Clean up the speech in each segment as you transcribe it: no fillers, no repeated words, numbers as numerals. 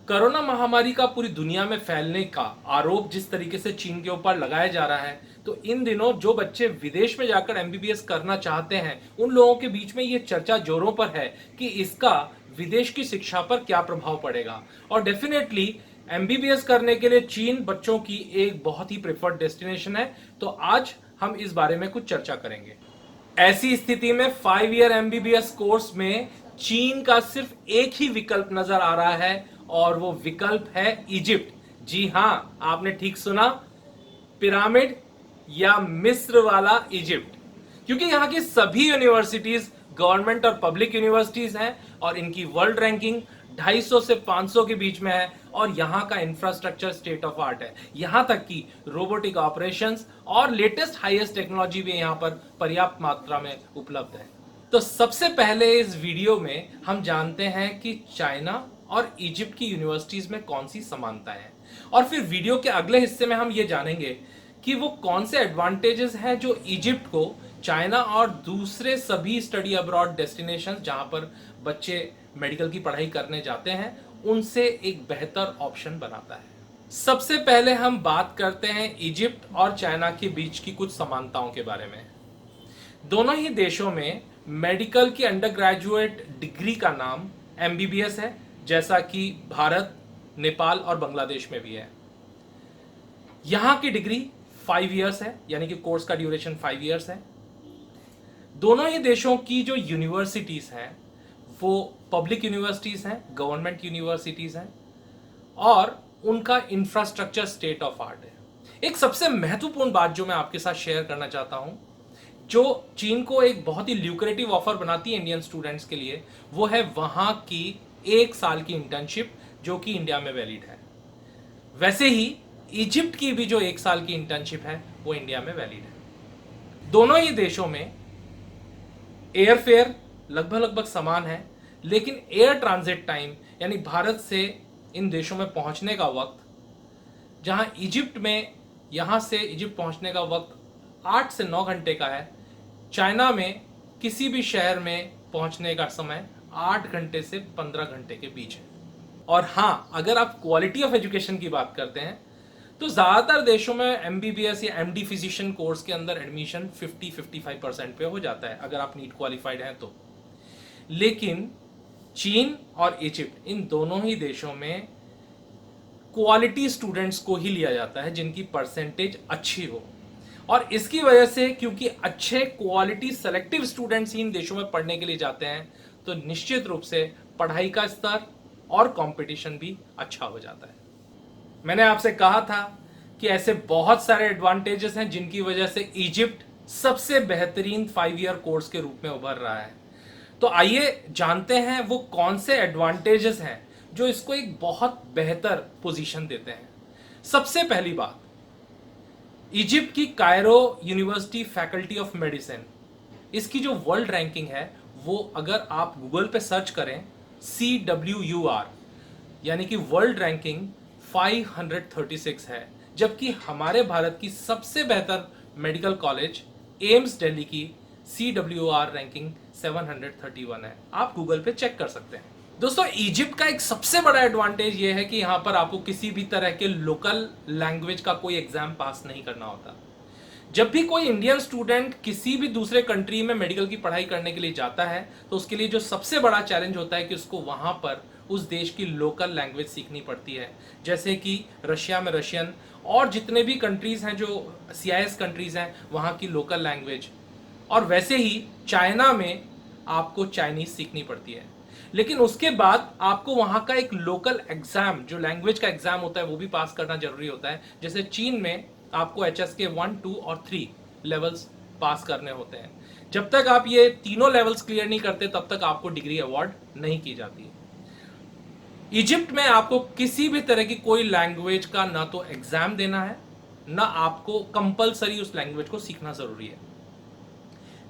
Corona महामारी का पूरी दुनिया में फैलने का आरोप जिस तरीके से चीन के ऊपर लगाया जा रहा है, तो इन दिनों जो बच्चे विदेश में जाकर एमबीबीएस करना चाहते हैं उन लोगों के बीच में ये चर्चा जोरों पर है कि इसका विदेश की शिक्षा पर क्या प्रभाव पड़ेगा। और डेफिनेटली एमबीबीएस करने के लिए चीन बच्चों की एक बहुत ही प्रेफर्ड डेस्टिनेशन है। तो आज हम इस बारे में कुछ चर्चा करेंगे। ऐसी स्थिति में 5 ईयर एमबीबीएस कोर्स में चीन का सिर्फ एक ही विकल्प नजर आ रहा है और वो विकल्प है इजिप्ट। जी हां, आपने ठीक सुना, पिरामिड या मिस्र वाला इजिप्ट। क्योंकि यहां की सभी यूनिवर्सिटीज गवर्नमेंट और पब्लिक यूनिवर्सिटीज हैं और इनकी वर्ल्ड रैंकिंग 250 से 500 के बीच में है और यहां का इंफ्रास्ट्रक्चर स्टेट ऑफ आर्ट है। यहां तक कि रोबोटिक ऑपरेशंस और लेटेस्ट हाईएस्ट टेक्नोलॉजी भी यहां पर पर्याप्त मात्रा में उपलब्ध है। तो सबसे पहले इस वीडियो में हम जानते हैं कि चाइना और इजिप्ट की यूनिवर्सिटीज में कौन सी समानताएं हैं, और फिर वीडियो के अगले हिस्से में हम ये जानेंगे कि वो कौन से एडवांटेजेस हैं जो इजिप्ट को चाइना और दूसरे सभी स्टडी अब्रॉड डेस्टिनेशन जहां पर बच्चे मेडिकल की पढ़ाई करने जाते हैं उनसे एक बेहतर ऑप्शन बनाता है। सबसे पहले हम बात करते हैं इजिप्ट और चाइना के बीच की कुछ समानताओं के बारे में। दोनों ही देशों में मेडिकल की अंडर ग्रेजुएट डिग्री का नाम एमबीबीएस है, जैसा कि भारत, नेपाल और बांग्लादेश में भी है। यहां की डिग्री 5 इयर्स है, यानी कि कोर्स का ड्यूरेशन 5 इयर्स है। दोनों ही देशों की जो यूनिवर्सिटीज हैं वो पब्लिक यूनिवर्सिटीज हैं, गवर्नमेंट यूनिवर्सिटीज हैं और उनका इंफ्रास्ट्रक्चर स्टेट ऑफ आर्ट है। एक सबसे महत्वपूर्ण बात जो मैं आपके साथ शेयर करना चाहता हूं, जो चीन को एक बहुत ही ल्यूक्रेटिव ऑफर बनाती है इंडियन स्टूडेंट्स के लिए, वो है वहां की 1 साल की इंटर्नशिप जो कि इंडिया में वैलिड है। वैसे ही इजिप्ट की भी जो 1 साल की इंटर्नशिप है वो इंडिया में वैलिड है। दोनों ही देशों में एयर फेयर लगभग समान है, लेकिन एयर ट्रांजिट टाइम यानी भारत से इन देशों में पहुंचने का वक्त, जहां इजिप्ट में यहां से इजिप्ट पहुंचने का वक्त 8 से 9 घंटे का है, चाइना में किसी भी शहर में पहुंचने का समय 8 घंटे से 15 घंटे के बीच है। और हां, अगर आप क्वालिटी ऑफ एजुकेशन की बात करते हैं तो ज्यादातर देशों में एमबीबीएस या एमडी फिजिशियन कोर्स के अंदर एडमिशन 50-55% पे हो जाता है अगर आप नीट क्वालिफाइड हैं तो। लेकिन चीन और इजिप्ट, इन दोनों ही देशों में क्वालिटी स्टूडेंट्स को ही लिया जाता है जिनकी परसेंटेज अच्छी हो। और इसकी वजह से, क्योंकि अच्छे क्वालिटी सेलेक्टिव स्टूडेंट्स ही इन देशों में पढ़ने के लिए जाते हैं, तो निश्चित रूप से पढ़ाई का स्तर और कंपटीशन भी अच्छा हो जाता है। मैंने आपसे कहा था कि ऐसे बहुत सारे एडवांटेजेस हैं जिनकी वजह से इजिप्ट सबसे बेहतरीन 5 ईयर कोर्स के रूप में उभर रहा है। तो आइए जानते हैं वो कौन से एडवांटेजेस हैं जो इसको एक बहुत बेहतर पोजीशन देते हैं। सबसे पहली बात, इजिप्ट की Cairo university faculty of medicine, इसकी जो वर्ल्ड रैंकिंग है वो अगर आप गूगल पे सर्च करें CWUR, यानी कि वर्ल्ड रैंकिंग 536 है, जबकि हमारे भारत की सबसे बेहतर मेडिकल कॉलेज एम्स दिल्ली की CWR रैंकिंग 731 है। आप गूगल पे चेक कर सकते हैं। दोस्तों, इजिप्ट का एक सबसे बड़ा एडवांटेज यह है कि यहां पर आपको किसी भी तरह के लोकल लैंग्वेज का कोई एग्जाम पास नहीं करना होता। जब भी कोई इंडियन स्टूडेंट किसी भी दूसरे कंट्री में मेडिकल की पढ़ाई करने के लिए जाता है तो उसके लिए जो सबसे बड़ा चैलेंज होता है कि उसको वहां पर उस देश की लोकल लैंग्वेज सीखनी पड़ती है, जैसे कि रशिया में रशियन और जितने भी कंट्रीज हैं जो CIS कंट्रीज हैं वहां की लोकल लैंग्वेज, और वैसे ही चाइना में आपको चाइनीज सीखनी पड़ती है। लेकिन उसके बाद आपको वहां का एक लोकल एग्जाम, जो लैंग्वेज का एग्जाम होता है, वो भी पास करना जरूरी होता है। जैसे चीन में आपको HSK 1, 2 और 3 लेवल्स पास करने होते हैं। जब तक आप ये तीनों लेवल्स क्लियर नहीं करते तब तक आपको डिग्री अवार्ड नहीं की जाती। इजिप्ट में आपको किसी भी तरह की कोई लैंग्वेज का ना तो एग्जाम देना है, ना आपको कंपलसरी उस लैंग्वेज को सीखना जरूरी है।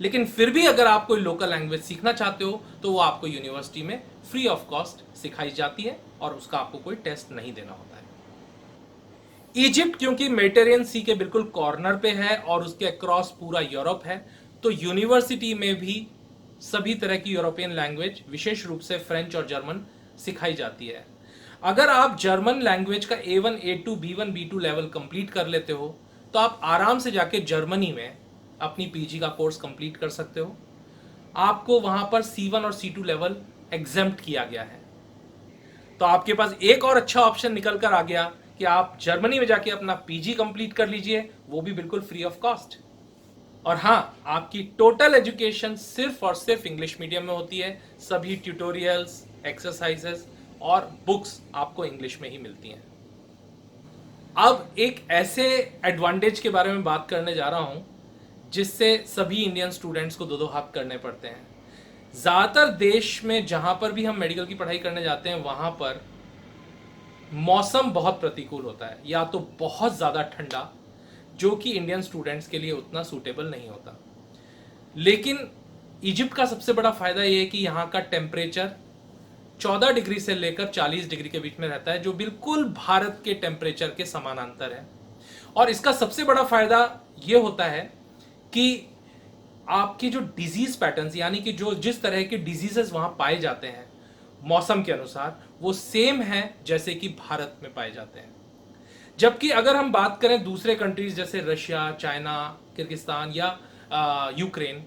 लेकिन फिर भी अगर आप कोई लोकल लैंग्वेज सीखना चाहते हो तो वो आपको यूनिवर्सिटी में फ्री ऑफ कॉस्ट सिखाई जाती है और उसका आपको कोई टेस्ट नहीं देना होता है। इजिप्ट क्योंकि मेडिटेरियन सी के बिल्कुल कॉर्नर पे है और उसके अक्रॉस पूरा यूरोप है, तो यूनिवर्सिटी में भी सभी तरह की यूरोपियन लैंग्वेज, विशेष रूप से फ्रेंच और जर्मन सिखाई जाती है। अगर आप जर्मन लैंग्वेज का A1, A2, B1, B2 level complete कर लेते हो तो आप आराम से जाके जर्मनी में अपनी पीजी का कोर्स कंप्लीट कर सकते हो। आपको वहां पर C1 और C2 लेवल एग्जेम्प्ट किया गया है। तो आपके पास एक और अच्छा ऑप्शन निकल कर आ गया कि आप जर्मनी में जाके अपना पीजी कंप्लीट कर लीजिए, वो भी बिल्कुल फ्री ऑफ कॉस्ट। और हाँ, आपकी टोटल एजुकेशन सिर्फ और सिर्फ इंग्लिश मीडियम में होती है। सभी ट्यूटोरियल्स, एक्सरसाइजेस और बुक्स आपको इंग्लिश में ही मिलती हैं। अब एक ऐसे एडवांटेज के बारे में बात करने जा रहा हूं जिससे सभी इंडियन स्टूडेंट्स को दो दो हाथ करने पड़ते हैं। ज़्यादातर देश में जहां पर भी हम मेडिकल की पढ़ाई करने जाते हैं वहां पर मौसम बहुत प्रतिकूल होता है, या तो बहुत ज़्यादा ठंडा, जो कि इंडियन स्टूडेंट्स के लिए उतना सूटेबल नहीं होता। लेकिन इजिप्ट का सबसे बड़ा फायदा यह है कि यहाँ का टेम्परेचर 14 डिग्री से लेकर 40 डिग्री के बीच में रहता है, जो बिल्कुल भारत के टेम्परेचर के समानांतर है। और इसका सबसे बड़ा फायदा यह होता है कि आपके जो डिजीज पैटर्न्स, यानी कि जो जिस तरह के डिजीजेस वहां पाए जाते हैं मौसम के अनुसार, वो सेम है जैसे कि भारत में पाए जाते हैं। जबकि अगर हम बात करें दूसरे कंट्रीज जैसे रशिया, चाइना, किर्गिस्तान या यूक्रेन,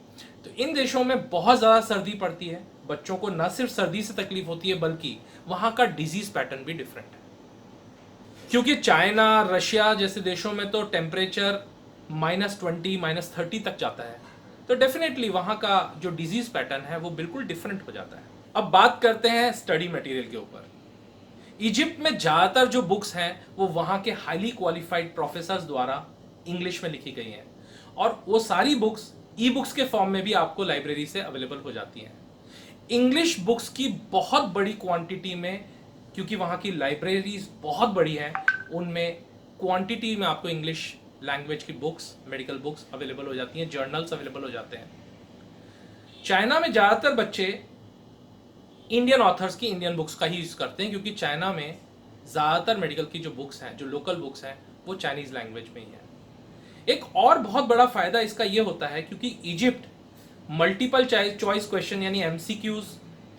तो इन देशों में बहुत ज़्यादा सर्दी पड़ती है। बच्चों को न सिर्फ सर्दी से तकलीफ होती है बल्कि वहाँ का डिजीज पैटर्न भी डिफरेंट है। क्योंकि चाइना, रशिया जैसे देशों में तो टेम्परेचर -20, -30 तक जाता है, तो डेफिनेटली वहाँ का जो डिजीज पैटर्न है वो बिल्कुल डिफरेंट हो जाता है। अब बात करते हैं स्टडी मटेरियल के ऊपर। इजिप्ट में ज़्यादातर जो बुक्स हैं वो वहाँ के हाईली क्वालिफाइड प्रोफेसर्स द्वारा इंग्लिश में लिखी गई हैं, और वो सारी बुक्स ई बुक्स के फॉर्म में भी आपको लाइब्रेरी से अवेलेबल हो जाती हैं। इंग्लिश बुक्स की बहुत बड़ी क्वांटिटी में, क्योंकि वहाँ की लाइब्रेरीज बहुत बड़ी हैं, उनमें क्वांटिटी में आपको इंग्लिश लैंग्वेज की बुक्स, मेडिकल बुक्स अवेलेबल हो जाती हैं, जर्नल्स अवेलेबल हो जाते हैं। चाइना में ज़्यादातर बच्चे इंडियन ऑथर्स की इंडियन बुक्स का ही यूज़ करते हैं, क्योंकि चाइना में ज़्यादातर मेडिकल की जो बुक्स हैं, जो लोकल बुक्स हैं, वो चाइनीज़ लैंग्वेज में ही है। एक और बहुत बड़ा फ़ायदा इसका ये होता है क्योंकि इजिप्ट मल्टीपल चॉइस क्वेश्चन यानी MCQs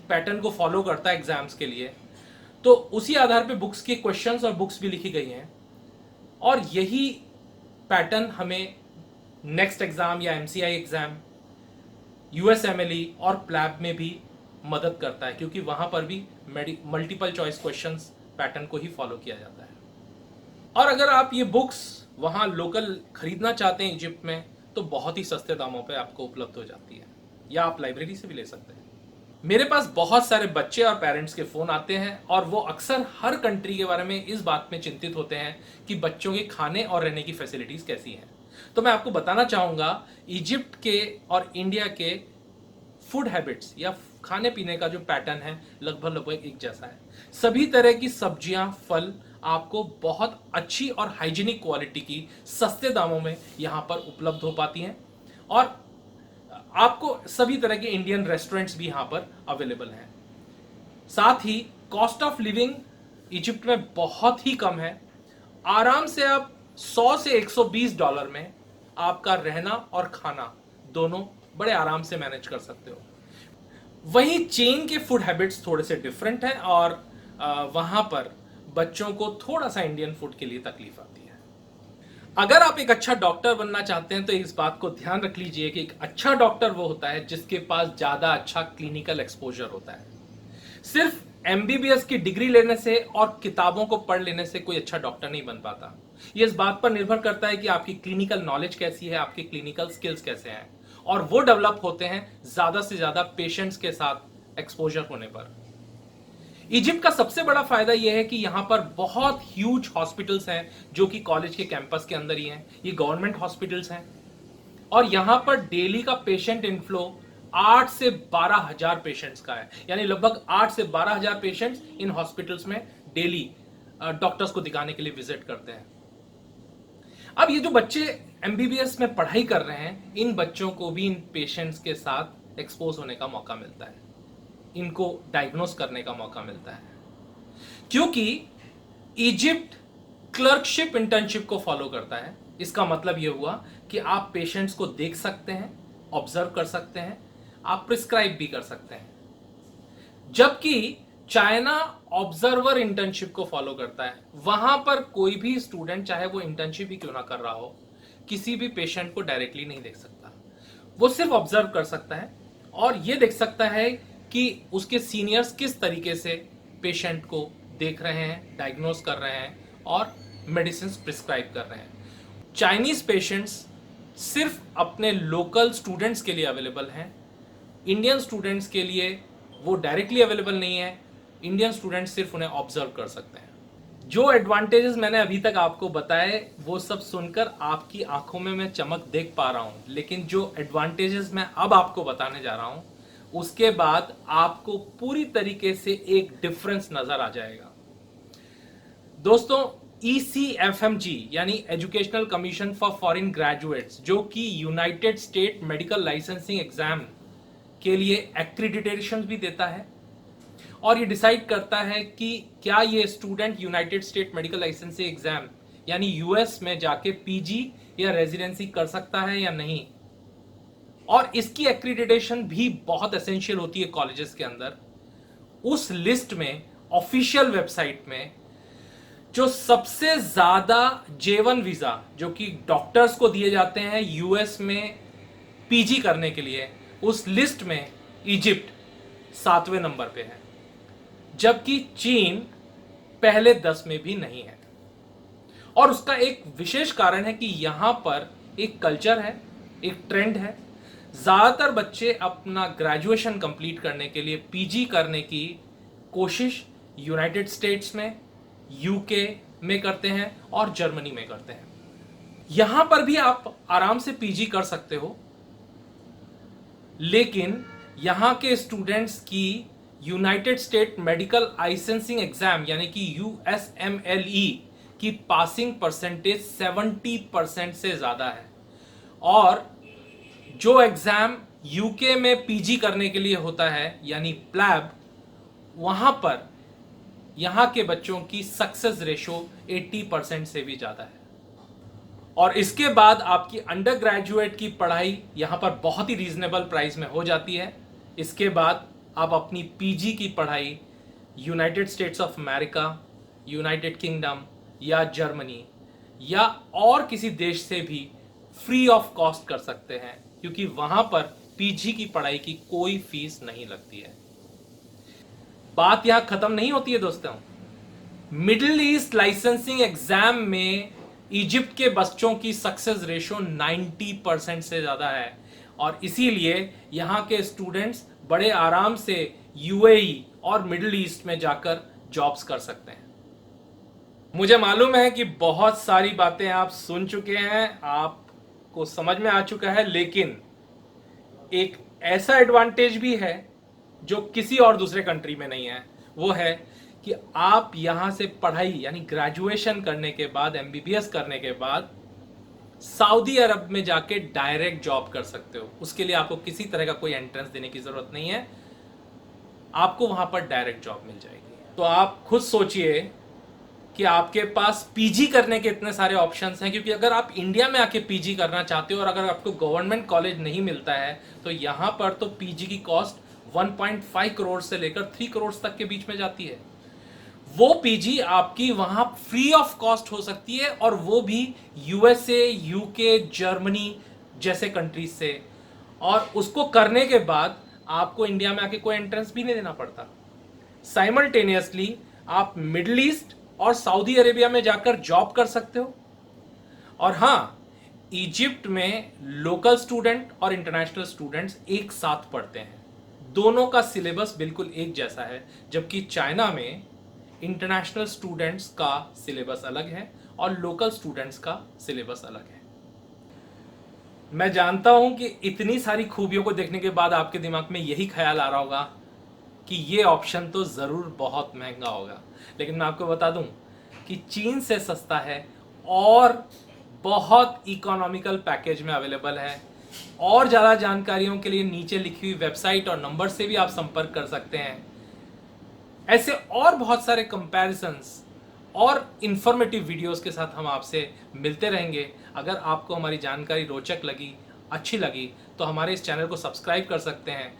पैटर्न को फॉलो करता है एग्जाम्स के लिए, तो उसी आधार पे बुक्स के क्वेश्चंस और बुक्स भी लिखी गई हैं, और यही पैटर्न हमें नेक्स्ट एग्जाम या MCI एग्जाम, USMLE और प्लैब में भी मदद करता है, क्योंकि वहां पर भी मल्टीपल चॉइस क्वेश्चंस पैटर्न को ही फॉलो किया जाता है। और अगर आप ये बुक्स वहां लोकल खरीदना चाहते हैं इजिप्ट में, तो बहुत ही सस्ते दामों पे आपको उपलब्ध हो जाती है, या आप लाइब्रेरी से भी ले सकते हैं। मेरे पास बहुत सारे बच्चे और पेरेंट्स के फ़ोन आते हैं, और वो अक्सर हर कंट्री के बारे में इस बात में चिंतित होते हैं कि बच्चों के खाने और रहने की फैसिलिटीज़ कैसी हैं। तो मैं आपको बताना चाहूँगा, इजिप्ट के और इंडिया के फूड हैबिट्स या खाने पीने का जो पैटर्न है लगभग एक जैसा है। सभी तरह की सब्जियां, फल आपको बहुत अच्छी और हाइजीनिक क्वालिटी की सस्ते दामों में यहाँ पर उपलब्ध हो पाती हैं, और आपको सभी तरह के इंडियन रेस्टोरेंट्स भी यहाँ पर अवेलेबल हैं। साथ ही कॉस्ट ऑफ लिविंग इजिप्ट में बहुत ही कम है। आराम से आप 100 से $120 में आपका रहना और खाना दोनों बड़े आराम से मैनेज कर सकते हो। वहीं चीन के फूड हैबिट्स थोड़े से डिफरेंट हैं, और वहाँ पर बच्चों को थोड़ा सा इंडियन फूड के लिए तकलीफ आती है। अगर आप एक अच्छा डॉक्टर बनना चाहते हैं तो इस बात को ध्यान रख लीजिए कि एक अच्छा डॉक्टर वो होता है जिसके पास ज़्यादा अच्छा क्लिनिकल एक्सपोजर होता है। सिर्फ MBBS की डिग्री लेने से और किताबों को पढ़ लेने से कोई अच्छा डॉक्टर नहीं बन पाता। ये इस बात पर निर्भर करता है कि आपकी क्लिनिकल नॉलेज कैसी है, आपके क्लिनिकल स्किल्स कैसे हैं, और वो डेवलप होते हैं ज़्यादा से ज़्यादा पेशेंट्स के साथ एक्सपोजर होने पर। इजिप्ट का सबसे बड़ा फायदा यह है कि यहाँ पर बहुत ह्यूज हॉस्पिटल्स हैं जो कि कॉलेज के कैंपस के अंदर ही हैं। ये गवर्नमेंट हॉस्पिटल्स हैं, और यहाँ पर डेली का पेशेंट इनफ्लो 8 से 12 हजार पेशेंट्स का है, यानी लगभग 8 से 12 हजार पेशेंट्स इन हॉस्पिटल्स में डेली डॉक्टर्स को दिखाने के लिए विजिट करते हैं। अब ये जो बच्चे MBBS में पढ़ाई कर रहे हैं, इन बच्चों को भी इन पेशेंट्स के साथ एक्सपोज होने का मौका मिलता है, इनको डायग्नोस करने का मौका मिलता है, क्योंकि इजिप्ट क्लर्कशिप इंटर्नशिप को फॉलो करता है। इसका मतलब यह हुआ कि आप पेशेंट्स को देख सकते हैं, ऑब्जर्व कर सकते हैं, आप प्रिस्क्राइब भी कर सकते हैं। जबकि चाइना ऑब्जर्वर इंटर्नशिप को फॉलो करता है। वहां पर कोई भी स्टूडेंट, चाहे वो इंटर्नशिप ही क्यों ना कर रहा हो, किसी भी पेशेंट को डायरेक्टली नहीं देख सकता। वो सिर्फ ऑब्जर्व कर सकता है और ये देख सकता है कि उसके सीनियर्स किस तरीके से पेशेंट को देख रहे हैं, डायग्नोज कर रहे हैं और मेडिसिन प्रिस्क्राइब कर रहे हैं। चाइनीज पेशेंट्स सिर्फ अपने लोकल स्टूडेंट्स के लिए अवेलेबल हैं। इंडियन स्टूडेंट्स के लिए वो डायरेक्टली अवेलेबल नहीं है। इंडियन स्टूडेंट्स सिर्फ उन्हें ऑब्जर्व कर सकते हैं। जो एडवांटेजेस मैंने अभी तक आपको बताए वो सब सुनकर आपकी आंखों में मैं चमक देख पा रहा हूं, लेकिन जो एडवांटेजेस मैं अब आपको बताने जा रहा हूं उसके बाद आपको पूरी तरीके से एक डिफरेंस नजर आ जाएगा। दोस्तों, ECFMG यानी educational commission for foreign graduates, जो कि United state medical licensing exam के लिए एक्रीडिटेशन भी देता है और ये डिसाइड करता है कि क्या ये student United state medical licensing exam यानी यूएस में जाके पीजी या रेजिडेंसी कर सकता है या नहीं। और इसकी एक्रीडिटेशन भी बहुत एसेंशियल होती है कॉलेजेस के अंदर। उस लिस्ट में, ऑफिशियल वेबसाइट में, जो सबसे ज्यादा J1 वीजा जो कि डॉक्टर्स को दिए जाते हैं यूएस में पीजी करने के लिए, उस लिस्ट में इजिप्ट 7वें नंबर पे है, जबकि चीन पहले 10 में भी नहीं है। और उसका एक विशेष कारण है कि यहां पर एक कल्चर है, एक ट्रेंड है। ज्यादातर बच्चे अपना ग्रेजुएशन कंप्लीट करने के लिए पीजी करने की कोशिश यूनाइटेड स्टेट्स में, यूके में करते हैं और जर्मनी में करते हैं। यहां पर भी आप आराम से पीजी कर सकते हो, लेकिन यहां के स्टूडेंट्स की United state medical licensing exam यानी कि USMLE की पासिंग परसेंटेज 70% से ज्यादा है। और जो एग्जाम यूके में पीजी करने के लिए होता है यानी प्लैब, वहां पर यहां के बच्चों की सक्सेस रेशो 80% से भी ज्यादा है। और इसके बाद आपकी अंडर ग्रेजुएट की पढ़ाई यहां पर बहुत ही रीजनेबल प्राइस में हो जाती है। इसके बाद आप अपनी पीजी की पढ़ाई United states of America, United kingdom या जर्मनी या और किसी देश से भी फ्री ऑफ कॉस्ट कर सकते हैं, क्योंकि वहां पर पीजी की पढ़ाई की कोई फीस नहीं लगती है। बात यहां खत्म नहीं होती है दोस्तों। मिडिल ईस्ट लाइसेंसिंग एग्जाम में इजिप्ट के बच्चों की सक्सेस रेशो 90% से ज्यादा है और इसीलिए यहां के स्टूडेंट्स बड़े आराम से यूएई और मिडिल ईस्ट में जाकर जॉब्स कर सकते हैं। मुझे मालूम है कि बहुत सारी बातें आप सुन चुके हैं, आपको समझ में आ चुका है, लेकिन एक ऐसा एडवांटेज भी है जो किसी और दूसरे कंट्री में नहीं है। वो है कि आप यहां से पढ़ाई यानी ग्रेजुएशन करने के बाद, एमबीबीएस करने के बाद सऊदी अरब में जाके डायरेक्ट जॉब कर सकते हो। उसके लिए आपको किसी तरह का कोई एंट्रेंस देने की जरूरत नहीं है, आपको वहां पर डायरेक्ट जॉब मिल जाएगी। तो आप खुद सोचिए कि आपके पास पीजी करने के इतने सारे ऑप्शंस हैं, क्योंकि अगर आप इंडिया में आके पीजी करना चाहते हो और अगर आपको गवर्नमेंट कॉलेज नहीं मिलता है तो यहां पर तो पीजी की कॉस्ट 1.5 करोड़ से लेकर 3 करोड़ तक के बीच में जाती है। वो पीजी आपकी वहां फ्री ऑफ कॉस्ट हो सकती है, और वो भी यूएसए, यूके, जर्मनी जैसे कंट्रीज से। और उसको करने के बाद आपको इंडिया में आके कोई एंट्रेंस भी नहीं देना पड़ता। साइमल्टेनियसली आप मिडिल ईस्ट और सऊदी अरेबिया में जाकर जॉब कर सकते हो। और हाँ, इजिप्ट में लोकल स्टूडेंट और इंटरनेशनल स्टूडेंट्स एक साथ पढ़ते हैं, दोनों का सिलेबस बिल्कुल एक जैसा है, जबकि चाइना में इंटरनेशनल स्टूडेंट्स का सिलेबस अलग है और लोकल स्टूडेंट्स का सिलेबस अलग है। मैं जानता हूं कि इतनी सारी खूबियों को देखने के बाद आपके दिमाग में यही ख्याल आ रहा होगा कि ये ऑप्शन तो जरूर बहुत महंगा होगा, लेकिन मैं आपको बता दूं कि चीन से सस्ता है और बहुत इकोनॉमिकल पैकेज में अवेलेबल है। और ज़्यादा जानकारियों के लिए नीचे लिखी हुई वेबसाइट और नंबर से भी आप संपर्क कर सकते हैं। ऐसे और बहुत सारे कंपैरिजंस और इंफॉर्मेटिव वीडियोस के साथ हम आपसे मिलते रहेंगे। अगर आपको हमारी जानकारी रोचक लगी, अच्छी लगी, तो हमारे इस चैनल को सब्सक्राइब कर सकते हैं।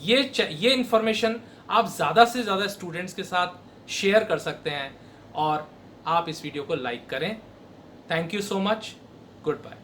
ये इंफॉर्मेशन आप ज़्यादा से ज़्यादा स्टूडेंट्स के साथ शेयर कर सकते हैं और आप इस वीडियो को लाइक करें। Thank you so much. Good bye.